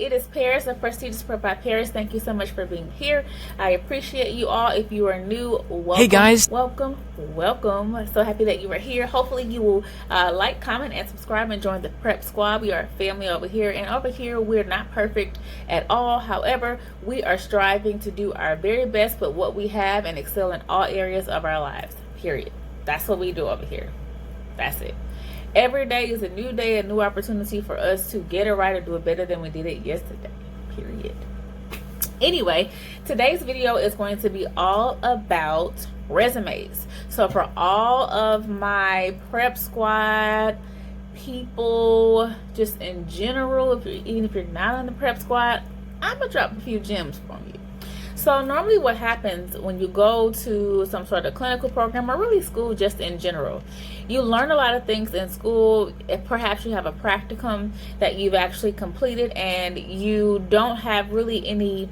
it is Paris of Prestigious Prep by Paris. Thank you so much for being here. I appreciate you all. If you are new, welcome. Hey guys. Welcome. So happy that you are here. Hopefully you will like, comment, and subscribe and join the Prep Squad. We are a family over here, and over here we're not perfect at all. However, we are striving to do our very best with what we have and excel in all areas of our lives, period. That's what we do over here. That's it. Every day is a new day, a new opportunity for us to get it right or do it better than we did it yesterday, period. Anyway, today's video is going to be all about resumes. So for all of my Prep Squad people, just in general, even if you're not on the Prep Squad, I'm gonna drop a few gems from you. So normally what happens when you go to some sort of clinical program, or really school just in general, you learn a lot of things in school. If perhaps you have a practicum that you've actually completed and you don't have really any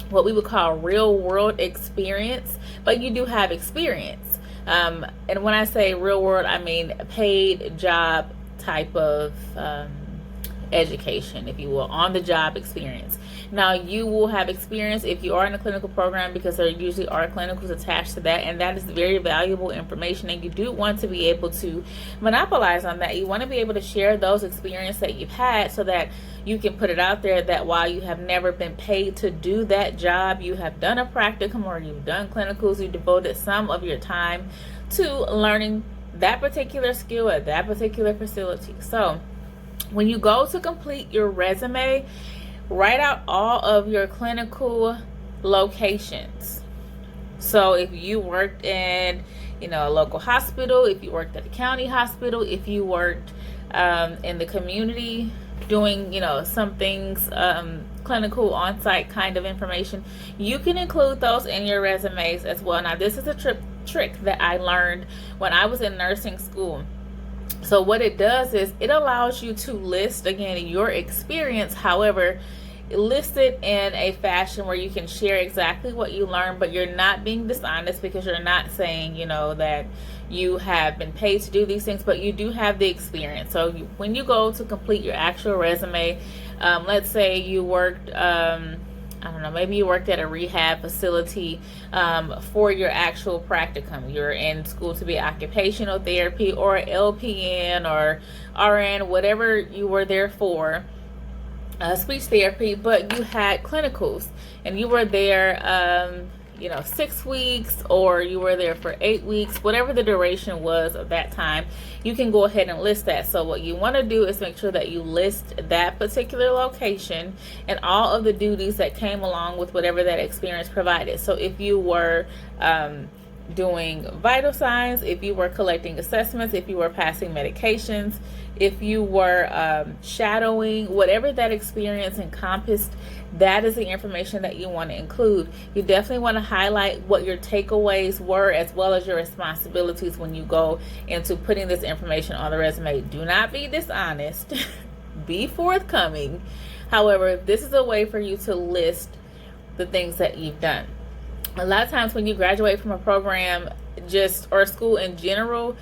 what we would call real world experience, but you do have experience. And when I say real world, I mean paid job type of education, if you will, on the job experience. Now you will have experience if you are in a clinical program, because there usually are clinicals attached to that, and that is very valuable information, and you do want to be able to monopolize on that. You want to be able to share those experiences that you've had so that you can put it out there that while you have never been paid to do that job, you have done a practicum or you've done clinicals, you devoted some of your time to learning that particular skill at that particular facility. So when you go to complete your resume, write out all of your clinical locations. So if you worked in, a local hospital, if you worked at a county hospital, if you worked in the community doing, some things, clinical on-site kind of information, you can include those in your resumes as well. Now, this is a trick that I learned when I was in nursing school. So what it does is it allows you to list, again, your experience. However, list it in a fashion where you can share exactly what you learned, but you're not being dishonest, because you're not saying, that you have been paid to do these things, but you do have the experience. So when you go to complete your actual resume, let's say you worked, I don't know, maybe you worked at a rehab facility for your actual practicum. You're in school to be occupational therapy or LPN or RN, whatever you were there for, speech therapy, but you had clinicals and you were there 6 weeks, or you were there for 8 weeks, whatever the duration was of that time, you can go ahead and list that. So what you want to do is make sure that you list that particular location and all of the duties that came along with whatever that experience provided. So if you were doing vital signs, if you were collecting assessments, if you were passing medications, if you were shadowing, whatever that experience encompassed, that is the information that you want to include. You definitely want to highlight what your takeaways were, as well as your responsibilities when you go into putting this information on the resume. Do not be dishonest. Be forthcoming. However, this is a way for you to list the things that you've done. A lot of times when you graduate from a program, or school in general,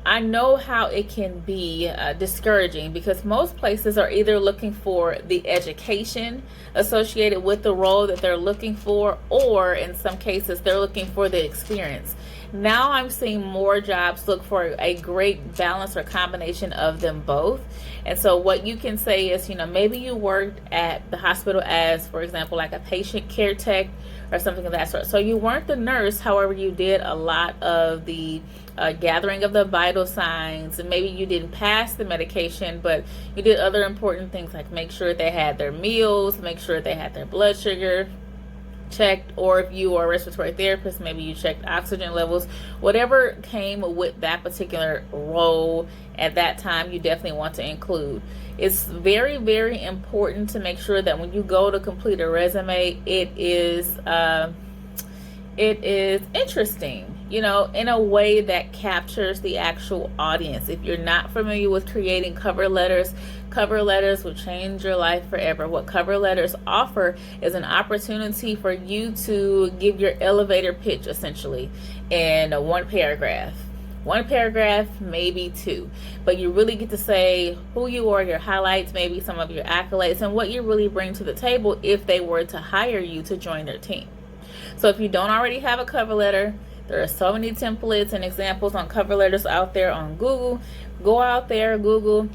I know how it can be discouraging, because most places are either looking for the education associated with the role that they're looking for, or in some cases they're looking for the experience. Now I'm seeing more jobs look for a great balance or combination of them both. And so what you can say is, maybe you worked at the hospital as, for example, like a patient care tech or something of that sort. So you weren't the nurse, however, you did a lot of the gathering of the vital signs, and maybe you didn't pass the medication, but you did other important things like make sure they had their meals, make sure they had their blood sugar checked, or if you are a respiratory therapist, maybe you checked oxygen levels. Whatever came with that particular role at that time, you definitely want to include. It's very, very important to make sure that when you go to complete a resume, it is interesting, in a way that captures the actual audience. If you're not familiar with creating cover letters will change your life forever. What cover letters offer is an opportunity for you to give your elevator pitch, essentially, in one paragraph. One paragraph, maybe two. But you really get to say who you are, your highlights, maybe some of your accolades, and what you really bring to the table if they were to hire you to join their team. So if you don't already have a cover letter, there are so many templates and examples on cover letters out there on Google. Go out there, Google,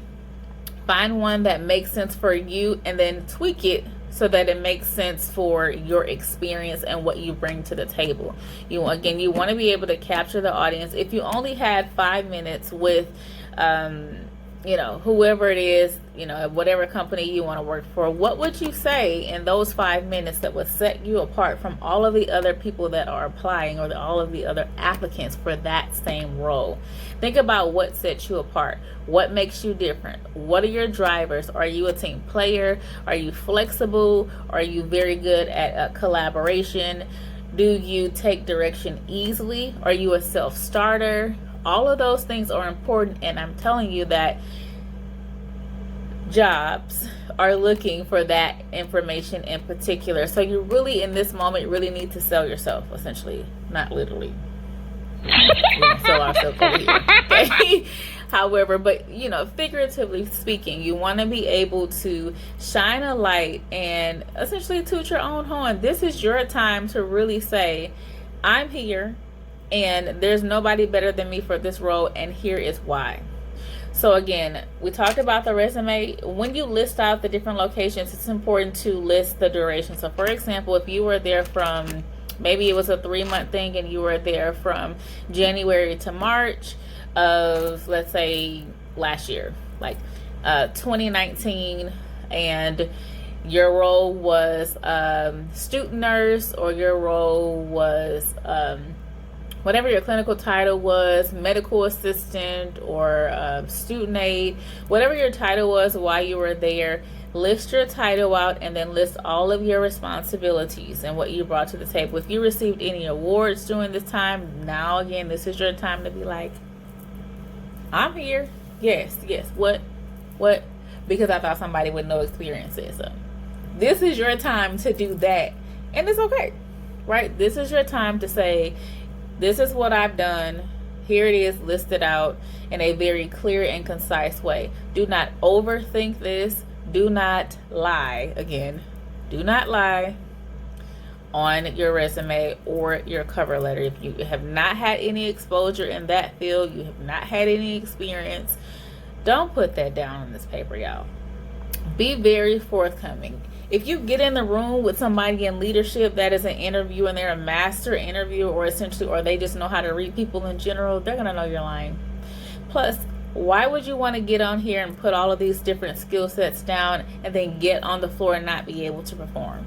find one that makes sense for you, and then tweak it so that it makes sense for your experience and what you bring to the table. You want to be able to capture the audience. If you only had 5 minutes with whoever it is, whatever company you want to work for, what would you say in those 5 minutes that would set you apart from all of the other people that are applying, or all of the other applicants for that same role? Think about what sets you apart. What makes you different? What are your drivers? Are you a team player? Are you flexible? Are you very good at collaboration? Do you take direction easily? Are you a self-starter? All of those things are important, and I'm telling you that jobs are looking for that information in particular. So you really, in this moment, really need to sell yourself, essentially, not literally. We sell ourselves over here, okay? However, but figuratively speaking, you want to be able to shine a light and essentially toot your own horn. This is your time to really say, I'm here, and there's nobody better than me for this role, and here is why. So again, we talked about the resume. When you list out the different locations, it's important to list the duration. So for example, if you were there from, maybe it was a 3-month thing, and you were there from January to March of, let's say, last year, like 2019, and your role was student nurse, or your role was whatever your clinical title was, medical assistant or student aide, whatever your title was while you were there, list your title out, and then list all of your responsibilities and what you brought to the table. If you received any awards during this time, now again, this is your time to be like, I'm here. Yes. What? Because I thought somebody with no experience said so. This is your time to do that. And it's okay, right? This is your time to say, this is what I've done. Here it is listed out in a very clear and concise way. Do not overthink this. Do not lie. Again, do not lie on your resume or your cover letter. If you have not had any exposure in that field, you have not had any experience, don't put that down on this paper, y'all. Be very forthcoming. If you get in the room with somebody in leadership that is an interviewer, and they're a master interviewer, or they just know how to read people in general, they're going to know you're lying. Plus, why would you want to get on here and put all of these different skill sets down and then get on the floor and not be able to perform?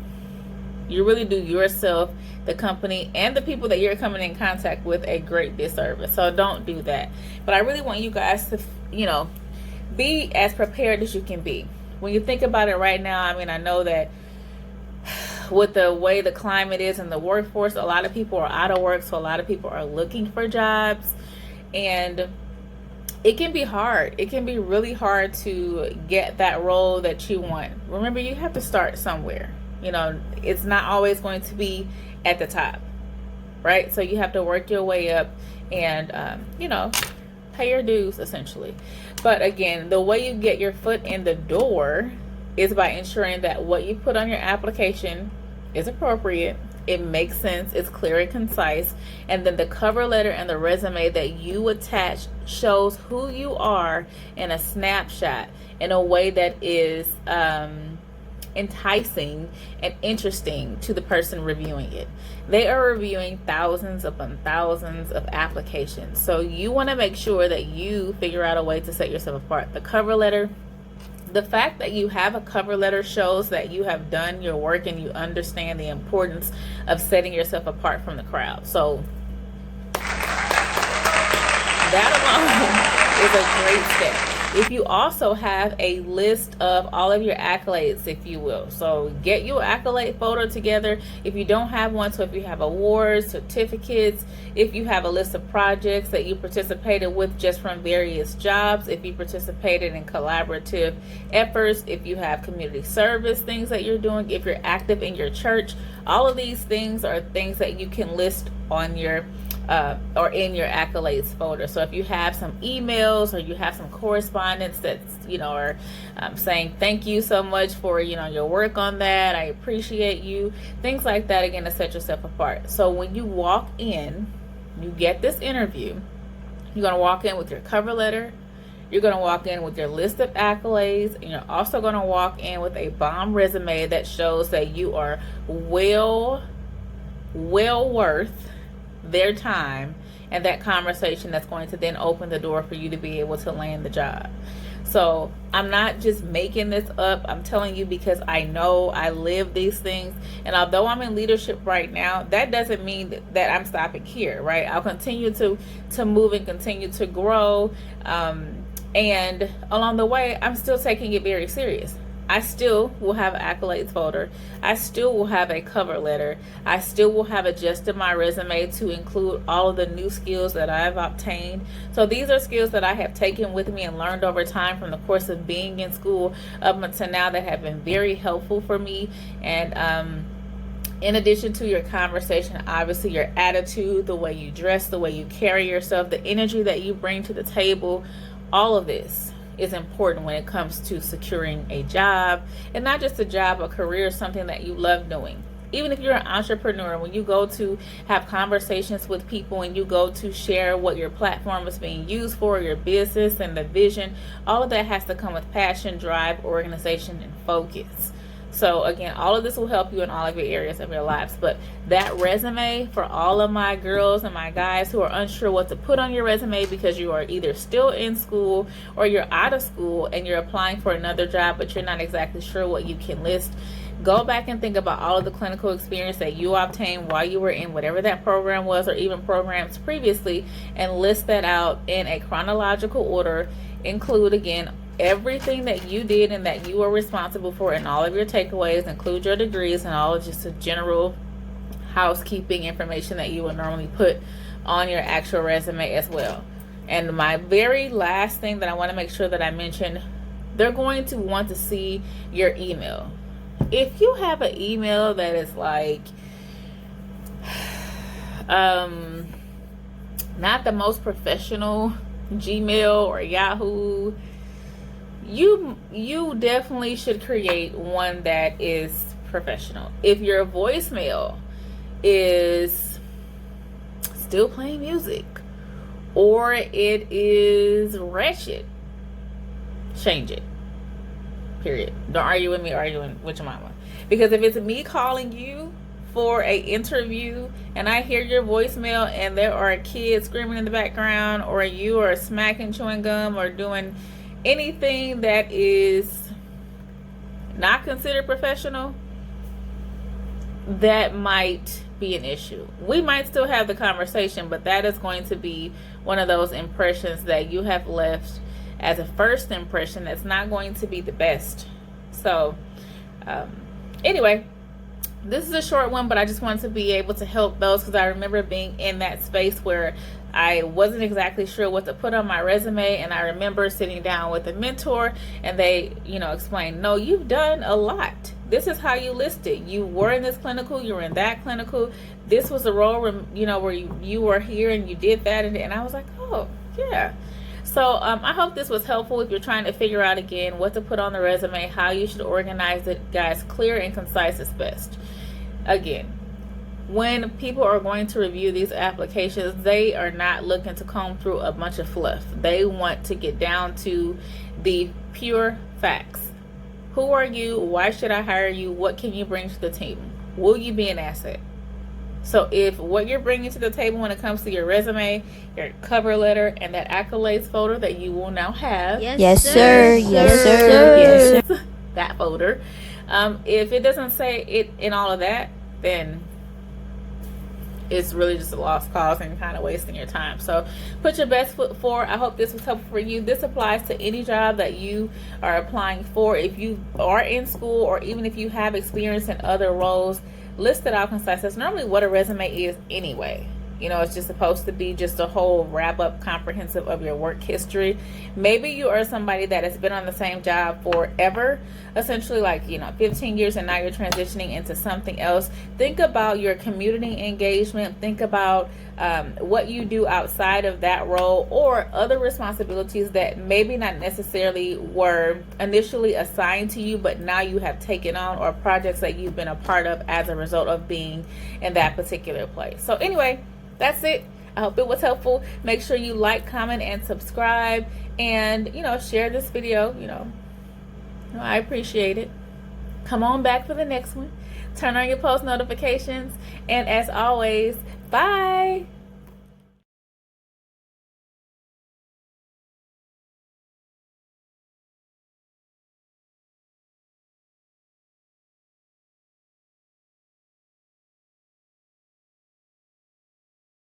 You really do yourself, the company, and the people that you're coming in contact with a great disservice. So don't do that. But I really want you guys to, be as prepared as you can be. When you think about it right now, I know that with the way the climate is in the workforce, a lot of people are out of work, so a lot of people are looking for jobs, and it can be hard. It can be really hard to get that role that you want. Remember, you have to start somewhere. It's not always going to be at the top, right? So you have to work your way up and, pay your dues, essentially. But again, the way you get your foot in the door is by ensuring that what you put on your application is appropriate, it makes sense, it's clear and concise, and then the cover letter and the resume that you attach shows who you are in a snapshot, in a way that is enticing and interesting to the person reviewing it. They are reviewing thousands upon thousands of applications, so you want to make sure that you figure out a way to set yourself apart. The cover letter, the fact that you have a cover letter shows that you have done your work and you understand the importance of setting yourself apart from the crowd. So that alone is a great step. If you also have a list of all of your accolades, if you will, so get your accolade photo together. If you don't have one, so if you have awards, certificates, if you have a list of projects that you participated with just from various jobs, if you participated in collaborative efforts, if you have community service things that you're doing, if you're active in your church, all of these things are things that you can list on your or in your accolades folder. So if you have some emails or you have some correspondence that's, are saying thank you so much for, your work on that, I appreciate you, things like that, again, to set yourself apart. So when you walk in, you get this interview, you're going to walk in with your cover letter, you're going to walk in with your list of accolades, and you're also going to walk in with a bomb resume that shows that you are well worth their time and that conversation that's going to then open the door for you to be able to land the job. So I'm not just making this up. I'm telling you because I know I live these things. And although I'm in leadership right now, that doesn't mean that I'm stopping here, right? I'll continue to move and continue to grow. And along the way, I'm still taking it very serious. I still will have an accolades folder. I still will have a cover letter. I still will have adjusted my resume to include all of the new skills that I've obtained. So these are skills that I have taken with me and learned over time from the course of being in school up until now that have been very helpful for me. And in addition to your conversation, obviously your attitude, the way you dress, the way you carry yourself, the energy that you bring to the table, all of this is important when it comes to securing a job, and not just a job, a career, something that you love doing. Even if you're an entrepreneur, when you go to have conversations with people and you go to share what your platform is being used for, your business and the vision, all of that has to come with passion, drive, organization, and focus. So again, all of this will help you in all of your areas of your lives. But that resume, for all of my girls and my guys who are unsure what to put on your resume because you are either still in school or you're out of school and you're applying for another job, but you're not exactly sure what you can list, go back and think about all of the clinical experience that you obtained while you were in whatever that program was, or even programs previously, and list that out in a chronological order. Include, again, everything that you did and that you are responsible for in all of your takeaways. Include your degrees and all of just the general housekeeping information that you would normally put on your actual resume as well. And my very last thing that I want to make sure that I mention, they're going to want to see your email. If you have an email that is like not the most professional, Gmail or Yahoo, you definitely should create one that is professional. If your voicemail is still playing music or it is wretched, change it. Period. Don't argue with me, arguing with your mama. Because if it's me calling you for a interview and I hear your voicemail and there are kids screaming in the background, or you are smacking chewing gum or doing anything that is not considered professional, that might be an issue. We might still have the conversation, but that is going to be one of those impressions that you have left as a first impression that's not going to be the best. So anyway, this is a short one, but I just wanted to be able to help those, because I remember being in that space where I wasn't exactly sure what to put on my resume. And I remember sitting down with a mentor and they, explained, no, you've done a lot. This is how you list it. You were in this clinical, you were in that clinical. This was a role where, where you were here and you did that. And I was like, oh, yeah. So I hope this was helpful if you're trying to figure out, again, what to put on the resume, how you should organize it. Guys, clear and concise is best. Again, when people are going to review these applications, they are not looking to comb through a bunch of fluff. They want to get down to the pure facts. Who are you? Why should I hire you? What can you bring to the team? Will you be an asset? So if what you're bringing to the table when it comes to your resume, your cover letter, and that accolades folder that you will now have. Yes, sir. Yes, sir. Yes, that folder. If it doesn't say it in all of that, then it's really just a lost cause and kind of wasting your time. So put your best foot forward. I hope this was helpful for you. This applies to any job that you are applying for. If you are in school, or even if you have experience in other roles, list it out concise. That's normally what a resume is anyway. It's just supposed to be just a whole wrap up comprehensive of your work history. Maybe you are somebody that has been on the same job forever, essentially like 15 years, and now you're transitioning into something else. Think about your community engagement. Think about what you do outside of that role, or other responsibilities that maybe not necessarily were initially assigned to you, but now you have taken on, or projects that you've been a part of as a result of being in that particular place. So anyway, that's it. I hope it was helpful. Make sure you like, comment, and subscribe, and share this video. I appreciate it. Come on back for the next one. Turn on your post notifications, and as always, bye.